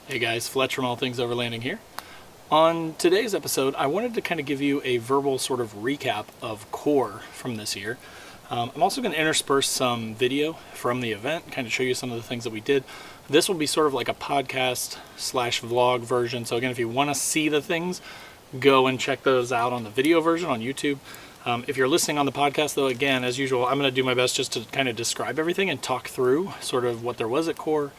Hey guys, Fletch from All Things Overlanding here. On today's episode, I wanted to kind of give you a verbal sort of recap of KOAR from this year. I'm also going to intersperse some video from the event, kind of show you some of the things that we did. This will be sort of like a podcast slash vlog version. So again, if you want to see the things, go and check those out on the video version on YouTube. If you're listening on the podcast, though, again, as usual, I'm going to do my best just to kind of describe everything and talk through sort of what there was at KOAR,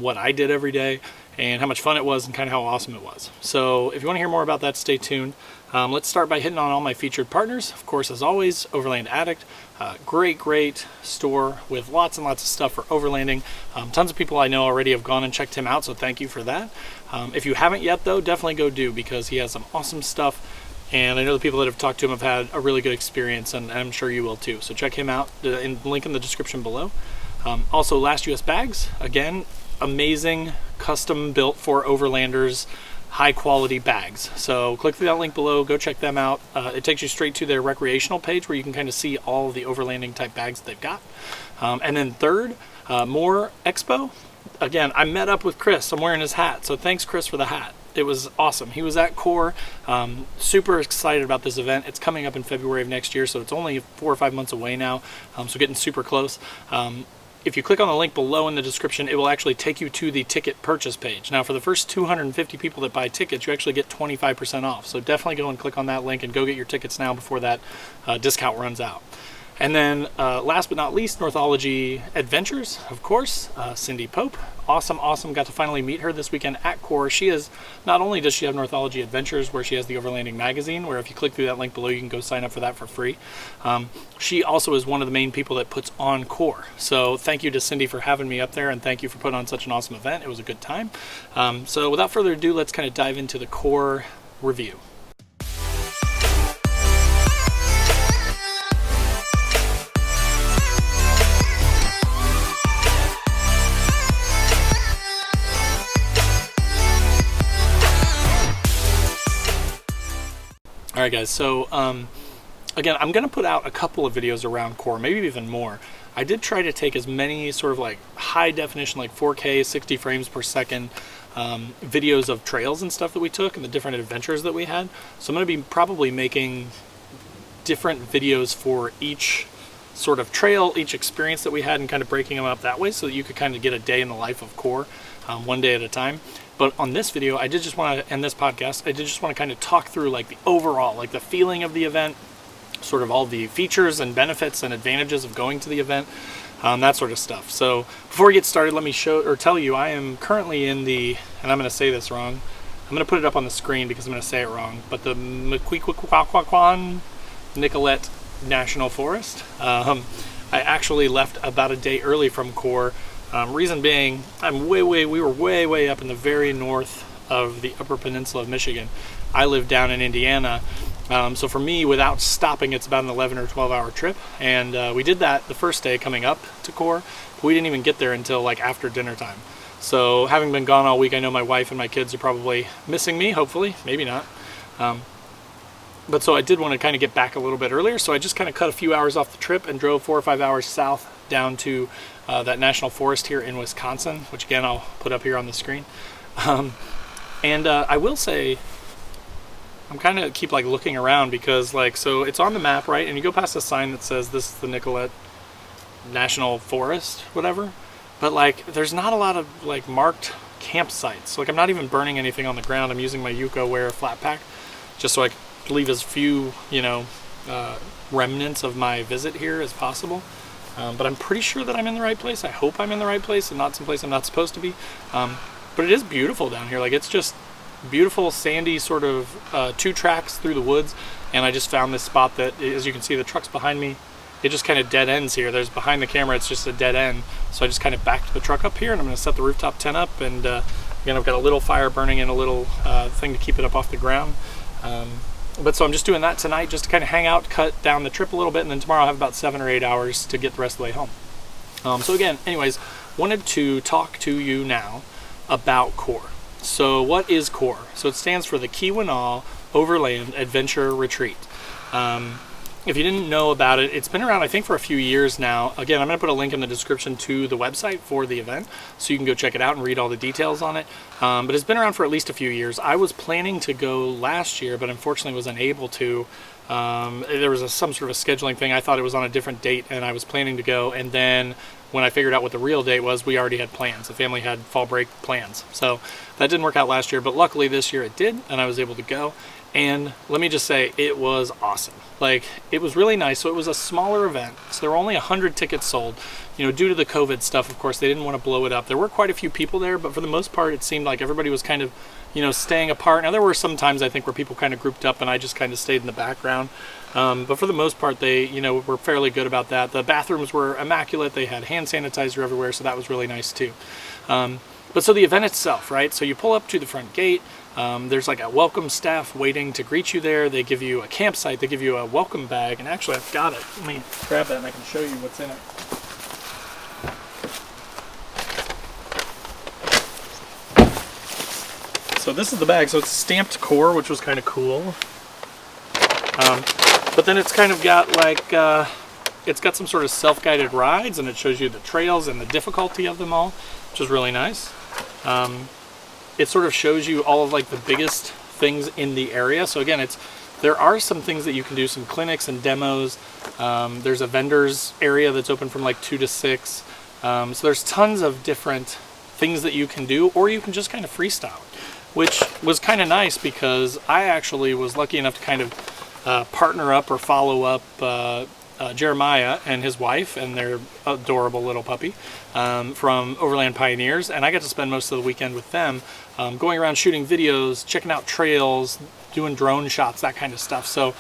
what I did every day, and how much fun it was and kind of how awesome it was. So if you want to hear more about that, stay tuned. Let's start by hitting on all my featured partners. Of course, as always, Overland Addict. Great store with lots and lots of stuff for overlanding. Tons of people I know already have gone and checked him out, so thank you for that. If you haven't yet, though, definitely go do, because he has some awesome stuff. And I know the people that have talked to him have had a really good experience, and I'm sure you will too. So check him out, link in the description below. Also, Last US Bags, again, amazing, custom built for overlanders, high quality bags. So click through that link below, go check them out. It takes you straight to their recreational page where you can kind of see all of the overlanding type bags that they've got. And then third, more Expo. Again, I met up with Chris. I'm wearing his hat, so thanks Chris for the hat. It was awesome. He was at KOAR, super excited about this event. It's coming up in February of next year, so it's only 4 or 5 months away now, so getting super close. If you click on the link below in the description, it will actually take you to the ticket purchase page. Now, for the first 250 people that buy tickets, you actually get 25% off, so definitely go and click on that link and go get your tickets now before that discount runs out. And then last but not least, Northology Adventures, of course, Cindy Pope. Awesome. Got to finally meet her this weekend at KOAR. She is, not only does she have Northology Adventures, where she has the Overlanding magazine, where if you click through that link below, you can go sign up for that for free. She also is one of the main people that puts on KOAR. So thank you to Cindy for having me up there, and thank you for putting on such an awesome event. It was a good time. So without further ado, let's kind of dive into the KOAR review. Alright guys, so again, I'm going to put out a couple of videos around KOAR, maybe even more. I did try to take as many sort of like high definition, like 4K, 60 frames per second videos of trails and stuff that we took and the different adventures that we had. So I'm going to be probably making different videos for each sort of trail, each experience that we had, and kind of breaking them up that way so that you could kind of get a day in the life of KOAR, one day at a time. But on this video, I did just want to, and this podcast, I did just want to kind of talk through like the overall, like the feeling of the event, sort of all the features and benefits and advantages of going to the event, that sort of stuff. So before we get started, let me tell you, I am currently in the, and I'm going to say this wrong, I'm going to put it up on the screen because I'm going to say it wrong, but the Chequamegon-Nicolet National Forest. I actually left about a day early from KOAR. Reason being, we were way up in the very north of the Upper Peninsula of Michigan. I live down in Indiana, so for me, without stopping, it's about an 11 or 12 hour trip. And we did that the first day coming up to KOAR. We didn't even get there until like after dinner time. So having been gone all week, I know my wife and my kids are probably missing me, hopefully, maybe not. But so I did want to kind of get back a little bit earlier, so I just kind of cut a few hours off the trip and drove 4 or 5 hours south down to that national forest here in Wisconsin, which again I'll put up here on the screen. I will say, I'm kind of keep like looking around because like, so it's on the map, right? And you go past a sign that says this is the Nicolet National Forest, whatever. But like, there's not a lot of like marked campsites. Like I'm not even burning anything on the ground. I'm using my Yuko Wear flat pack just so I can leave as few, remnants of my visit here as possible. But I'm pretty sure that I'm in the right place. I hope I'm in the right place and not someplace I'm not supposed to be. But it is beautiful down here. Like it's just beautiful, sandy sort of 2 tracks through the woods. And I just found this spot that, as you can see, the truck's behind me. It just kind of dead ends here. There's behind the camera, it's just a dead end. So I just kind of backed the truck up here, and I'm going to set the rooftop tent up. And again, I've got a little fire burning and a little thing to keep it up off the ground. But so I'm just doing that tonight just to kind of hang out, cut down the trip a little bit, and then tomorrow I'll have about 7 or 8 hours to get the rest of the way home. So again, anyways, wanted to talk to you now about KOAR. So what is KOAR? So it stands for the Keweenaw Overland Adventure Retreat. if you didn't know about it, it's been around, I think, for a few years now. Again, I'm going to put a link in the description to the website for the event, so you can go check it out and read all the details on it. But it's been around for at least a few years. I was planning to go last year, but unfortunately was unable to. There was some sort of a scheduling thing. I thought it was on a different date, and I was planning to go. And then when I figured out what the real date was, we already had plans. The family had fall break plans. So that didn't work out last year, but luckily this year it did, and I was able to go. And let me just say, it was awesome. Like, it was really nice. So it was a smaller event. So there were only 100 tickets sold. You know, due to the COVID stuff, of course, they didn't want to blow it up. There were quite a few people there, but for the most part, it seemed like everybody was kind of, you know, staying apart. Now, there were some times, I think, where people kind of grouped up and I just kind of stayed in the background. But for the most part, they, you know, were fairly good about that. The bathrooms were immaculate. They had hand sanitizer everywhere, so that was really nice too. But so the event itself, right? So you pull up to the front gate. There's like a welcome staff waiting to greet you there. They give you a campsite. They give you a welcome bag. And actually, I've got it. Let me grab that and I can show you what's in it. So this is the bag. So it's stamped KOAR, which was kind of cool. But then it's kind of got like, it's got some sort of self-guided rides, and it shows you the trails and the difficulty of them all, which is really nice. It sort of shows you all of like the biggest things in the area. So again, there are some things that you can do, some clinics and demos. There's a vendors area that's open from like 2 to 6. So there's tons of different things that you can do, or you can just kind of freestyle, which was kind of nice because I actually was lucky enough to kind of partner up or follow up Jeremiah and his wife and their adorable little puppy from Overland Pioneers, and I got to spend most of the weekend with them, going around shooting videos, checking out trails, doing drone shots, that kind of stuff. So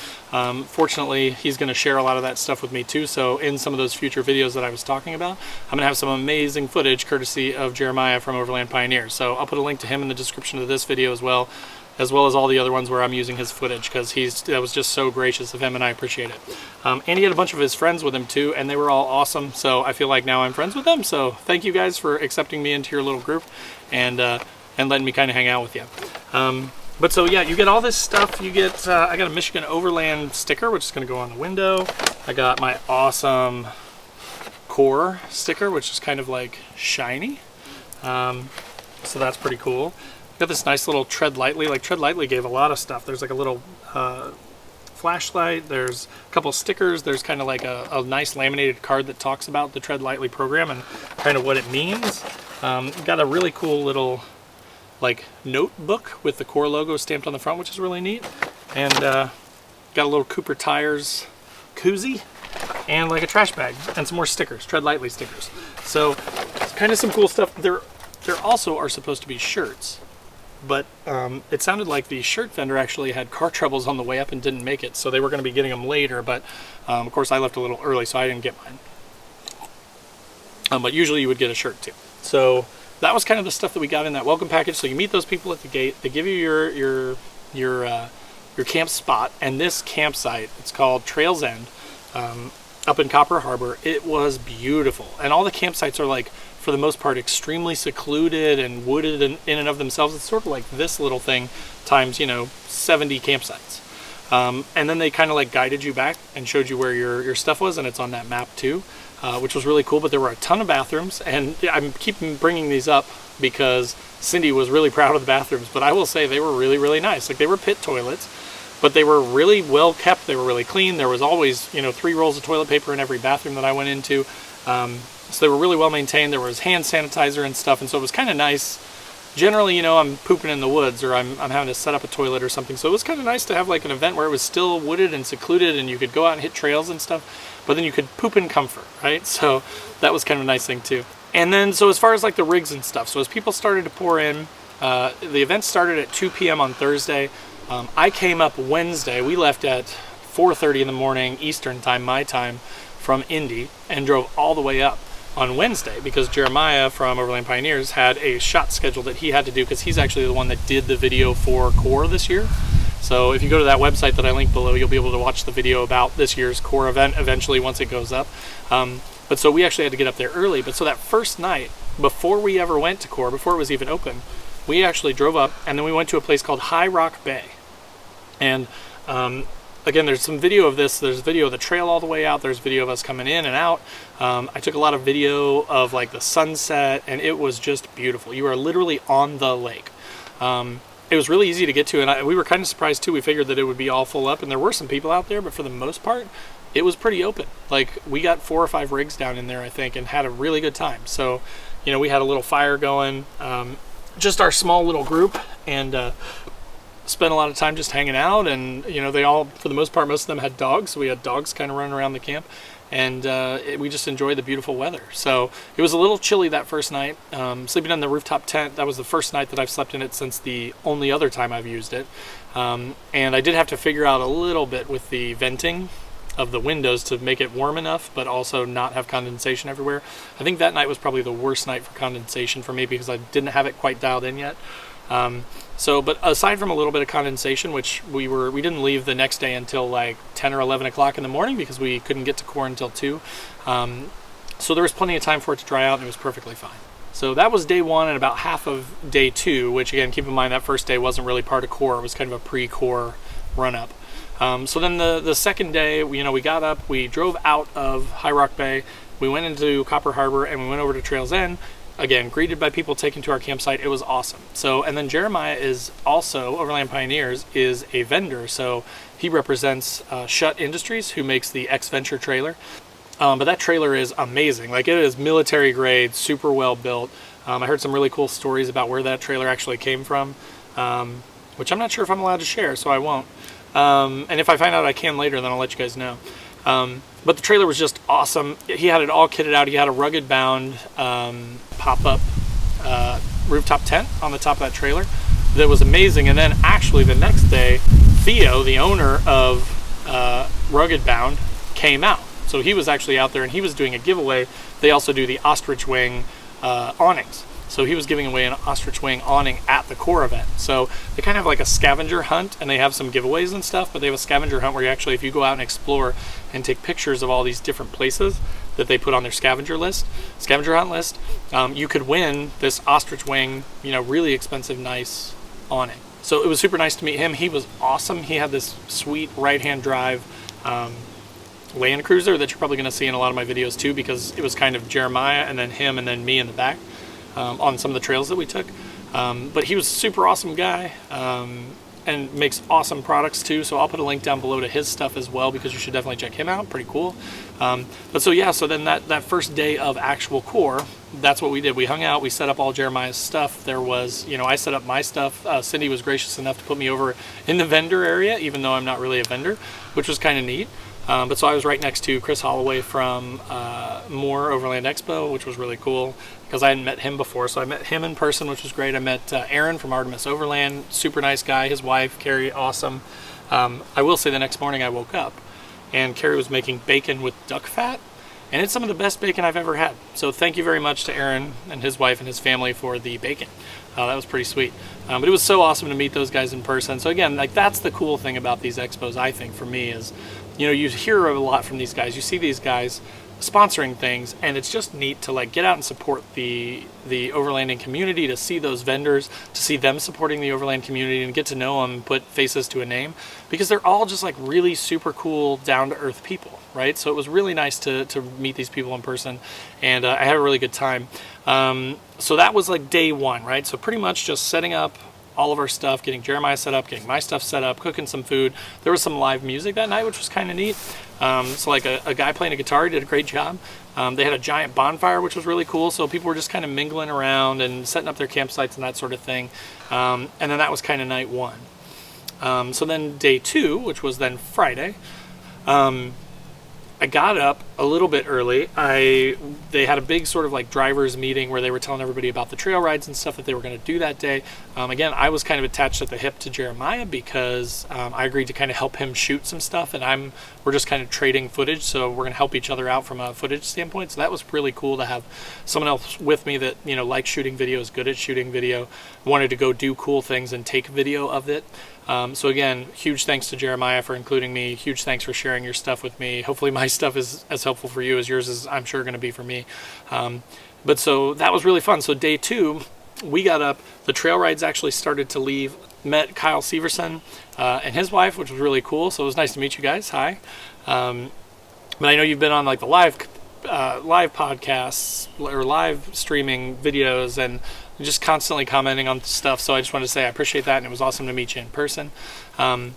fortunately, he's going to share a lot of that stuff with me too. So in some of those future videos that I was talking about, I'm going to have some amazing footage courtesy of Jeremiah from Overland Pioneers. So I'll put a link to him in the description of this video as well as all the other ones where I'm using his footage, because that was just so gracious of him, and I appreciate it. And he had a bunch of his friends with him too, and they were all awesome. So I feel like now I'm friends with them. So thank you guys for accepting me into your little group and letting me kind of hang out with you. But so yeah, you get all this stuff. You get I got a Michigan Overland sticker, which is going to go on the window. I got my awesome KOAR sticker, which is kind of like shiny. So that's pretty cool. Got this nice little Tread Lightly. Like, Tread Lightly gave a lot of stuff. There's like a little flashlight. There's a couple stickers. There's kind of like a nice laminated card that talks about the Tread Lightly program and kind of what it means. Got a really cool little like notebook with the KOAR logo stamped on the front, which is really neat. And got a little Cooper Tires koozie and like a trash bag and some more stickers, Tread Lightly stickers. So it's kind of some cool stuff. There also are supposed to be shirts. But it sounded like the shirt vendor actually had car troubles on the way up and didn't make it, so they were going to be getting them later, but of course I left a little early, so I didn't get mine. But usually you would get a shirt too. So that was kind of the stuff that we got in that welcome package. So you meet those people at the gate, they give you your camp spot, and this campsite, it's called Trails End, up in Copper Harbor. It was beautiful, and all the campsites are like, for the most part, extremely secluded and wooded in and of themselves. It's sort of like this little thing times, 70 campsites. And then they kind of like guided you back and showed you where your stuff was, and it's on that map too, which was really cool. But there were a ton of bathrooms, and I'm keeping bringing these up because Cindy was really proud of the bathrooms, but I will say they were really, really nice. Like, they were pit toilets, but they were really well kept. They were really clean. There was always, 3 rolls of toilet paper in every bathroom that I went into. So they were really well maintained. There was hand sanitizer and stuff, and so it was kind of nice. Generally, I'm pooping in the woods, or I'm having to set up a toilet or something, so it was kind of nice to have like an event where it was still wooded and secluded, and you could go out and hit trails and stuff, but then you could poop in comfort, right? So that was kind of a nice thing too. And then, so as far as like the rigs and stuff, so as people started to pour in, the event started at 2 p.m. on Thursday. I came up Wednesday. We left at 4:30 in the morning Eastern time, my time, from Indy, and drove all the way up on Wednesday because Jeremiah from Overland Pioneers had a shot schedule that he had to do, because he's actually the one that did the video for KOAR this year. So if you go to that website that I linked below, you'll be able to watch the video about this year's KOAR event eventually once it goes up. But so we actually had to get up there early. But so that first night, before we ever went to KOAR, before it was even open, we actually drove up, and then we went to a place called High Rock Bay. And again, there's some video of this. There's video of the trail all the way out. There's video of us coming in and out. I took a lot of video of like the sunset, and it was just beautiful. You are literally on the lake. It was really easy to get to, and we were kind of surprised too. We figured that it would be all full up, and there were some people out there, but for the most part, it was pretty open. Like, we got 4 or 5 rigs down in there, I think, and had a really good time. So, you know, we had a little fire going, just our small little group, and spent a lot of time just hanging out. And, you know, they all, for the most part, most of them had dogs, so we had dogs kind of running around the camp, and we just enjoyed the beautiful weather. So it was a little chilly that first night. Sleeping in the rooftop tent, that was the first night that I've slept in it since the only other time I've used it. And I did have to figure out a little bit with the venting of the windows to make it warm enough, but also not have condensation everywhere. I think that night was probably the worst night for condensation for me, because I didn't have it quite dialed in yet. But aside from a little bit of condensation, which we didn't leave the next day until like 10 or 11 o'clock in the morning, because we couldn't get to KOAR until 2. So there was plenty of time for it to dry out, and it was perfectly fine. So that was day 1 and about half of day 2, which, again, keep in mind that first day wasn't really part of KOAR. It was kind of a pre-KOAR run-up. So then the second day, we got up, we drove out of High Rock Bay, we went into Copper Harbor, and we went over to Trails End. Again, greeted by people taken to our campsite. It was awesome. So, and then Jeremiah is also, Overland Pioneers, is a vendor. So he represents Shutt Industries, who makes the X-Venture trailer. But that trailer is amazing. Like, it is military grade, super well built. I heard some really cool stories about where that trailer actually came from, which I'm not sure if I'm allowed to share, so I won't. And if I find out I can later, then I'll let you guys know. But the trailer was just awesome. He had it all kitted out. He had a rugged bound pop-up rooftop tent on the top of that trailer that was amazing. And then actually the next day, Theo, the owner of Rugged Bound, came out. So he was actually out there, and he was doing a giveaway. They also do the ostrich wing awnings. So he was giving away an ostrich wing awning at the KOAR event. So they kind of have like a scavenger hunt, and they have some giveaways and stuff, but they have a scavenger hunt where you actually, if you go out and explore and take pictures of all these different places that they put on their scavenger hunt list, you could win this ostrich wing, really expensive, nice awning. So it was super nice to meet him. He was awesome. He had this sweet right-hand drive Land Cruiser that you're probably going to see in a lot of my videos too, because it was kind of Jeremiah and then him and then me in the back. On some of the trails that we took. But he was a super awesome guy, and makes awesome products too. So I'll put a link down below to his stuff as well, because you should definitely check him out. Pretty cool. So then that first day of actual KOAR, that's what we did. We hung out, we set up all Jeremiah's stuff. There was, I set up my stuff. Cindy was gracious enough to put me over in the vendor area, even though I'm not really a vendor, which was kind of neat. But so I was right next to Chris Holloway from More Overland Expo, which was really cool, because I hadn't met him before. So I met him in person, which was great. I met Aaron from Artemis Overland, super nice guy. His wife, Carrie, awesome. I will say the next morning I woke up, and Carrie was making bacon with duck fat, and it's some of the best bacon I've ever had. So thank you very much to Aaron and his wife and his family for the bacon. That was pretty sweet. But it was so awesome to meet those guys in person. So again, like, that's the cool thing about these expos, I think, for me, is you hear a lot from these guys. You see these guys sponsoring things, and it's just neat to like get out and support the overlanding community, to see those vendors, to see them supporting the overland community, and get to know them, put faces to a name, because they're all just like really super cool, down-to-earth people, right? So it was really nice to meet these people in person, and I had a really good time. So that was like day 1, right? So pretty much just setting up all of our stuff, getting Jeremiah set up, getting my stuff set up, cooking some food. There was some live music that night, which was kind of neat. So like a guy playing a guitar did a great job. They had a giant bonfire, which was really cool. So people were just kind of mingling around and setting up their campsites and that sort of thing. And then that was kind of night 1. So then day 2, which was then Friday, I got up a little bit early. They had a big sort of like drivers meeting where they were telling everybody about the trail rides and stuff that they were going to do that day. Again, I was kind of attached at the hip to Jeremiah, because I agreed to kind of help him shoot some stuff, and we're just kind of trading footage, so we're going to help each other out from a footage standpoint. So that was really cool to have someone else with me that likes shooting video, is good at shooting video, wanted to go do cool things and take video of it. So again, huge thanks to Jeremiah for including me. Huge thanks for sharing your stuff with me. Hopefully my stuff is as helpful for you as yours is, I'm sure, going to be for me. But so that was really fun. So day 2, we got up. The trail rides actually started to leave met Kyle Severson and his wife, which was really cool. So it was nice to meet you guys. Hi. But I know you've been on like the live podcasts or live streaming videos and just constantly commenting on stuff. So I just wanted to say I appreciate that, and it was awesome to meet you in person. And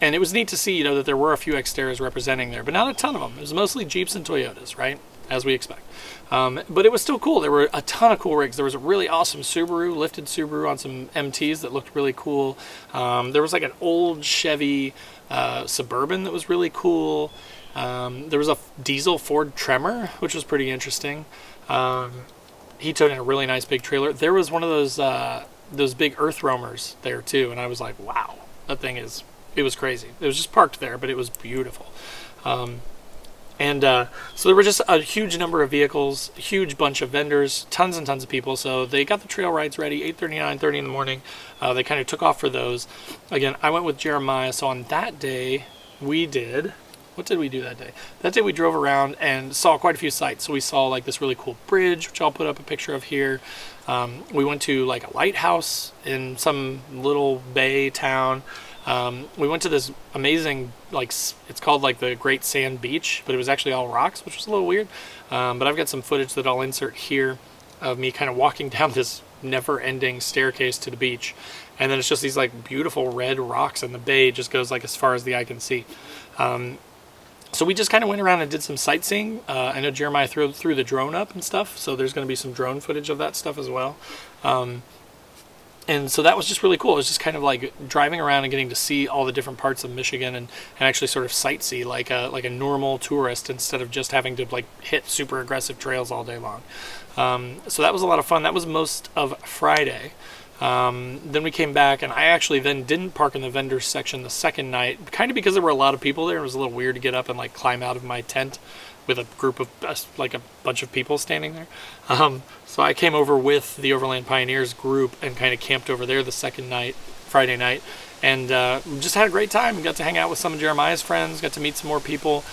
it was neat to see, you know, that there were a few Xteras representing there, but not a ton of them. It was mostly Jeeps and Toyotas, right? As we expect. But it was still cool. There were a ton of cool rigs. There was a really awesome Subaru, lifted Subaru on some MTs that looked really cool. There was like an old Chevy Suburban that was really cool. There was a diesel Ford Tremor, which was pretty interesting. He towed in a really nice big trailer. There was one of those big earth roamers there too, and I was like, wow, that thing is... It was crazy. It was just parked there, but it was beautiful. So there were just a huge number of vehicles, a huge bunch of vendors, tons and tons of people. So they got the trail rides ready, 8:30, 9:30 in the morning. They kind of took off for those. Again, I went with Jeremiah. So on that day, we did... What did we do that day? That day we drove around and saw quite a few sites. So we saw like this really cool bridge, which I'll put up a picture of here. We went to like a lighthouse in some little bay town. We went to this amazing, like, it's called like the Great Sand Beach, but it was actually all rocks, which was a little weird. But I've got some footage that I'll insert here of me kind of walking down this never-ending staircase to the beach. And then it's just these like beautiful red rocks, and the bay just goes like as far as the eye can see. So we just kind of went around and did some sightseeing. I know Jeremiah threw the drone up and stuff, so there's going to be some drone footage of that stuff as well. And so that was just really cool. It was just kind of like driving around and getting to see all the different parts of Michigan and actually sort of sightsee like a normal tourist instead of just having to like hit super aggressive trails all day long. So that was a lot of fun. That was most of Friday. Then we came back, and I actually then didn't park in the vendors section the second night, kind of because there were a lot of people there. It was a little weird to get up and like climb out of my tent with a group of like a bunch of people standing there. So I came over with the Overland Pioneers group and kind of camped over there the second night, Friday night, and just had a great time. Got to hang out with some of Jeremiah's friends, got to meet some more people,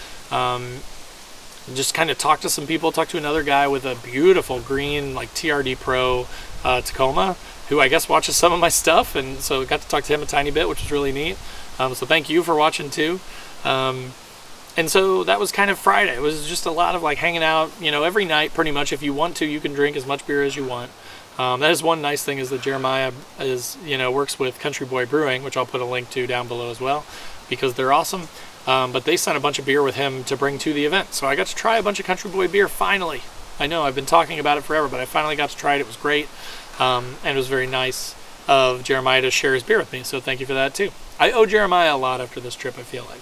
just kind of talked to some people, talked to another guy with a beautiful green like TRD Pro Tacoma, who I guess watches some of my stuff, and so got to talk to him a tiny bit, which was really neat. So thank you for watching too. And so that was kind of Friday. It was just a lot of like hanging out, you know, every night pretty much. If you want to, you can drink as much beer as you want. That is one nice thing, is that Jeremiah works with Country Boy Brewing, which I'll put a link to down below as well, because they're awesome. But they sent a bunch of beer with him to bring to the event. So I got to try a bunch of Country Boy beer finally. I know I've been talking about it forever, but I finally got to try it. It was great. And it was very nice of Jeremiah to share his beer with me. So thank you for that too. I owe Jeremiah a lot after this trip, I feel like.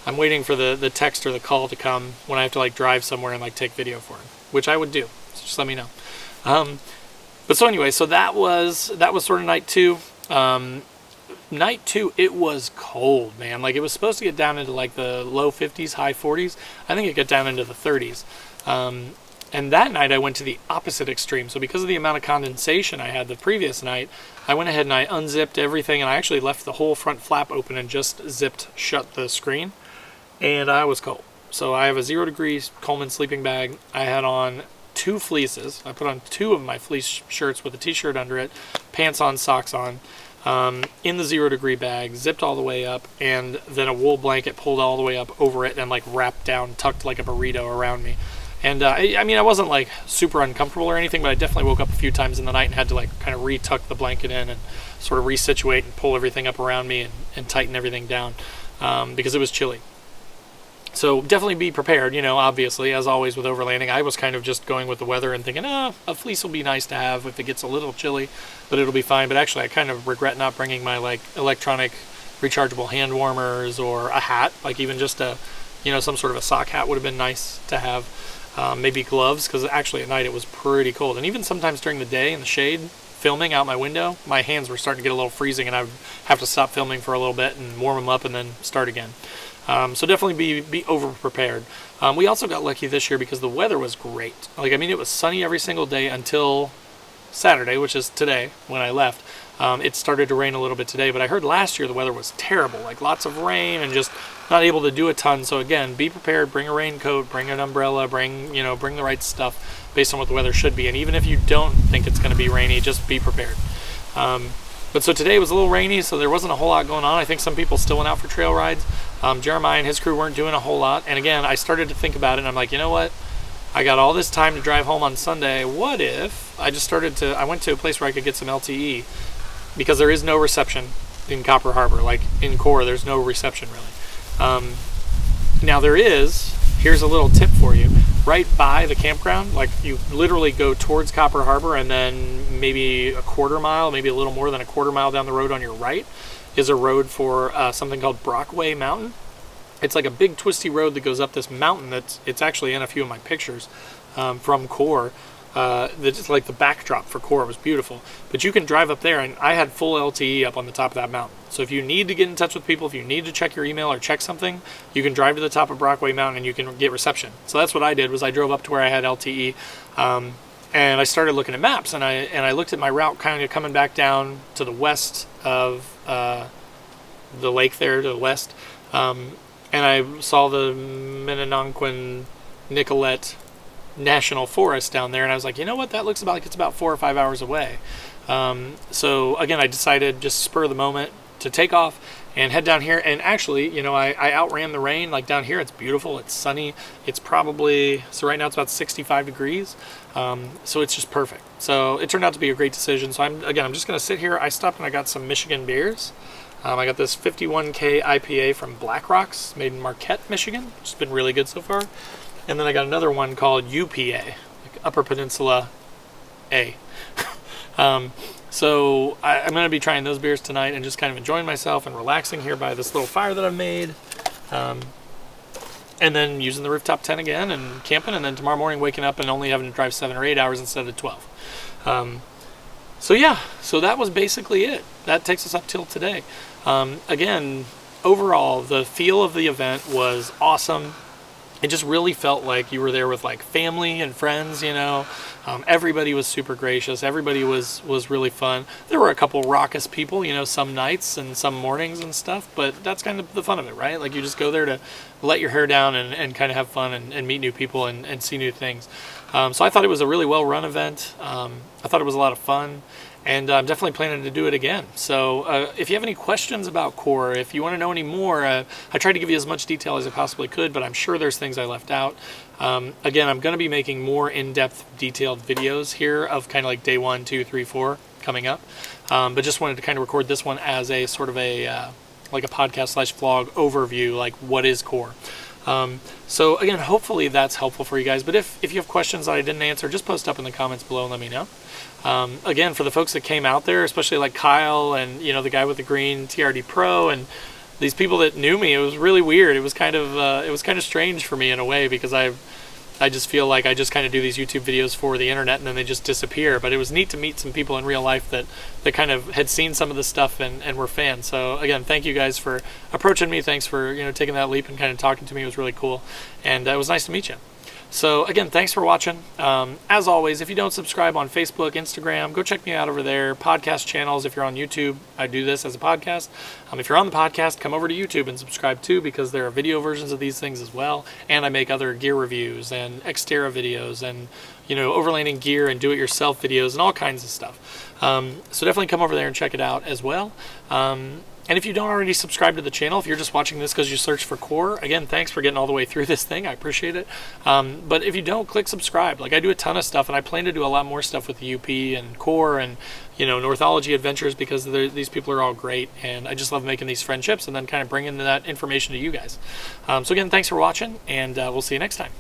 I'm waiting for the text or the call to come when I have to like drive somewhere and like take video for him, which I would do. So just let me know. But so anyway, so that was sort of night two. Night two, it was cold, man. Like it was supposed to get down into like the low 50s, high 40s. I think it got down into the 30s. And that night I went to the opposite extreme. So because of the amount of condensation I had the previous night, I went ahead and I unzipped everything, and I actually left the whole front flap open and just zipped shut the screen. And I was cold. So I have a 0 degrees Coleman sleeping bag. I had on 2 fleeces. I put on 2 of my fleece shirts with a t-shirt under it, pants on, socks on, in the 0 degree bag, zipped all the way up, and then a wool blanket pulled all the way up over it and like wrapped down, tucked like a burrito around me. And I mean, I wasn't like super uncomfortable or anything, but I definitely woke up a few times in the night and had to like kind of re-tuck the blanket in and sort of resituate and pull everything up around me and tighten everything down because it was chilly. So definitely be prepared, you know, obviously, as always with overlanding. I was kind of just going with the weather and thinking, a fleece will be nice to have if it gets a little chilly, but it'll be fine. But actually, I kind of regret not bringing my like electronic rechargeable hand warmers or a hat, like even just a, you know, some sort of a sock hat would have been nice to have. Maybe gloves, because actually at night it was pretty cold. And even sometimes during the day in the shade, filming out my window, my hands were starting to get a little freezing, and I would have to stop filming for a little bit and warm them up and then start again. So definitely be over prepared. We also got lucky this year because the weather was great. Like, I mean, it was sunny every single day until Saturday, which is today when I left. It started to rain a little bit today, but I heard last year the weather was terrible, like lots of rain and just not able to do a ton. So again, be prepared, bring a raincoat, bring an umbrella, bring the right stuff based on what the weather should be. And even if you don't think it's going to be rainy, just be prepared. But so today was a little rainy, so there wasn't a whole lot going on. I think some people still went out for trail rides. Jeremiah and his crew weren't doing a whole lot. And again, I started to think about it, and I'm like, you know what? I got all this time to drive home on Sunday. What if I went to a place where I could get some LTE, because there is no reception in Copper Harbor. Like in KOAR, there's no reception really. Now here's a little tip for you. Right by the campground, like you literally go towards Copper Harbor, and then maybe a quarter mile, maybe a little more than a quarter mile down the road on your right is a road for something called Brockway Mountain. It's like a big twisty road that goes up this mountain it's actually in a few of my pictures from KOAR. That's like the backdrop for KOAR. It was beautiful. But you can drive up there, and I had full LTE up on the top of that mountain. So if you need to get in touch with people, if you need to check your email or check something, you can drive to the top of Brockway Mountain and you can get reception. So that's what I did, was I drove up to where I had LTE, and I started looking at maps, and I looked at my route kind of coming back down to the west of the lake there to the west, and I saw the Keweenaw-Overland National Forest down there, and I was like, you know what, that looks like it's about 4 or 5 hours away. So again, I decided, just spur of the moment, to take off and head down here. And actually, you know, I outran the rain. Like down here, it's beautiful, it's sunny, it's probably, so right now it's about 65 degrees, so it's just perfect. So it turned out to be a great decision. So I'm just gonna sit here. I stopped and I got some Michigan beers. I got this 51K IPA from Black Rocks, made in Marquette, Michigan, which has been really good so far. And then I got another one called UPA, like Upper Peninsula A. So I'm going to be trying those beers tonight and just kind of enjoying myself and relaxing here by this little fire that I've made. And then using the rooftop tent again and camping, and then tomorrow morning waking up and only having to drive 7 or 8 hours instead of 12. So yeah, so that was basically it. That takes us up till today. Again, overall, the feel of the event was awesome. It just really felt like you were there with like family and friends, you know. Everybody was super gracious. Everybody was really fun. There were a couple raucous people, you know, some nights and some mornings and stuff, but that's kind of the fun of it, right? Like you just go there to let your hair down and kind of have fun and meet new people and see new things. So I thought it was a really well-run event. I thought it was a lot of fun. And I'm definitely planning to do it again. So if you have any questions about KOAR, if you want to know any more, I tried to give you as much detail as I possibly could, but I'm sure there's things I left out. Again, I'm going to be making more in-depth, detailed videos here of kind of like day 1, 2, 3, 4 coming up. But just wanted to kind of record this one as a sort of a like a podcast/vlog overview, like what is KOAR. So again, hopefully that's helpful for you guys. But if you have questions that I didn't answer, just post up in the comments below and let me know. Again, for the folks that came out there, especially like Kyle and, you know, the guy with the green TRD Pro and these people that knew me, it was really weird. It was kind of strange for me in a way, because I just feel like I just kind of do these YouTube videos for the internet and then they just disappear. But it was neat to meet some people in real life that kind of had seen some of this stuff and were fans. So again, thank you guys for approaching me. Thanks for, you know, taking that leap and kind of talking to me. It was really cool. And it was nice to meet you. So again, thanks for watching. As always, if you don't subscribe on Facebook, Instagram, go check me out over there. Podcast channels, if you're on YouTube, I do this as a podcast. If you're on the podcast, come over to YouTube and subscribe too, because there are video versions of these things as well. And I make other gear reviews and Xterra videos and, you know, overlanding gear and do-it-yourself videos and all kinds of stuff. So definitely come over there and check it out as well. And if you don't already subscribe to the channel, if you're just watching this because you searched for KOAR, again, thanks for getting all the way through this thing. I appreciate it. But if you don't, click subscribe. Like, I do a ton of stuff, and I plan to do a lot more stuff with the UP and KOAR and, you know, Northology Adventures, because these people are all great. And I just love making these friendships and then kind of bringing that information to you guys. So again, thanks for watching, and we'll see you next time.